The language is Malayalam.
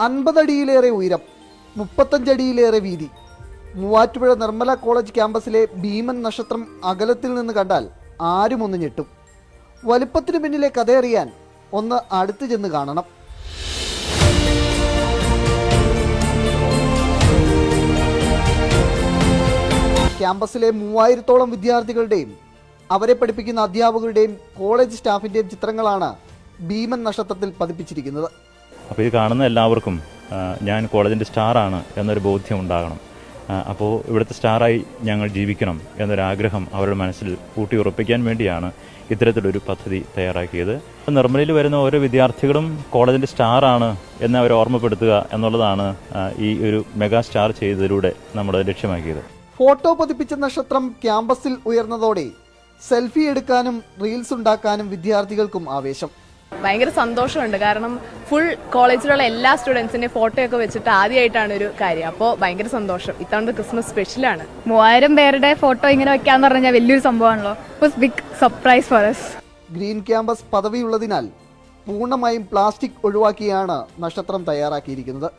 50 അടിയിലേറെ ഉയരം, 35 അടിയിലേറെ വീതി. മൂവാറ്റുപുഴ നിർമ്മല കോളേജ് ക്യാമ്പസിലെ ഭീമൻ നക്ഷത്രം അകലത്തിൽ നിന്ന് കണ്ടാൽ ആരും ഒന്ന് ഞെട്ടും. വലുപ്പത്തിന് പിന്നിലെ കഥയറിയാൻ ഒന്ന് അടുത്ത് ചെന്ന് കാണണം. ക്യാമ്പസിലെ 3000-ഓളം വിദ്യാർത്ഥികളുടെയും അവരെ പഠിപ്പിക്കുന്ന അധ്യാപകരുടെയും കോളേജ് സ്റ്റാഫിൻ്റെയും ചിത്രങ്ങളാണ് ഭീമൻ നക്ഷത്രത്തിൽ പതിപ്പിച്ചിരിക്കുന്നത്. അപ്പോൾ ഇത് കാണുന്ന എല്ലാവർക്കും ഞാൻ കോളേജിൻ്റെ സ്റ്റാറാണ് എന്നൊരു ബോധ്യം ഉണ്ടാകണം. അപ്പോൾ ഇവിടുത്തെ സ്റ്റാറായി ഞങ്ങൾ ജീവിക്കണം എന്നൊരാഗ്രഹം അവരുടെ മനസ്സിൽ ഊട്ടിയുറപ്പിക്കാൻ വേണ്ടിയാണ് ഇത്തരത്തിലൊരു പദ്ധതി തയ്യാറാക്കിയത്. നിർമ്മലയിൽ വരുന്ന ഓരോ വിദ്യാർത്ഥികളും കോളേജിൻ്റെ സ്റ്റാറാണ് എന്ന് അവരെ ഓർമ്മപ്പെടുത്തുക എന്നുള്ളതാണ് ഈ ഒരു മെഗാ സ്റ്റാർ ചെയ്തതിലൂടെ നമ്മൾ ലക്ഷ്യമാക്കിയത്. ഫോട്ടോ പതിപ്പിച്ച നക്ഷത്രം ക്യാമ്പസിൽ ഉയർന്നതോടെ സെൽഫി എടുക്കാനും റീൽസ് ഉണ്ടാക്കാനും വിദ്യാർത്ഥികൾക്കും ആവേശം. ഭയങ്കര സന്തോഷമുണ്ട്. കാരണം ഫുൾ കോളേജിലുള്ള എല്ലാ സ്റ്റുഡൻസിൻ്റെയും ഫോട്ടോയൊക്കെ വെച്ചിട്ട് ആദ്യമായിട്ടാണ് ഒരു കാര്യം. അപ്പോൾ ഭയങ്കര സന്തോഷം. ഇത്തവണ ക്രിസ്മസ് സ്പെഷ്യലാണ്. 3000 പേരുടെ ഫോട്ടോ ഇങ്ങനെ വെക്കാന്ന് പറഞ്ഞാൽ വലിയൊരു സംഭവമാണല്ലോ. Big surprise for us. Green campus പദവിയുള്ളതിനാൽ പൂർണ്ണമായും പ്ലാസ്റ്റിക് ഒഴിവാക്കിയാണ് നക്ഷത്രം തയ്യാറാക്കിയിരിക്കുന്നത്.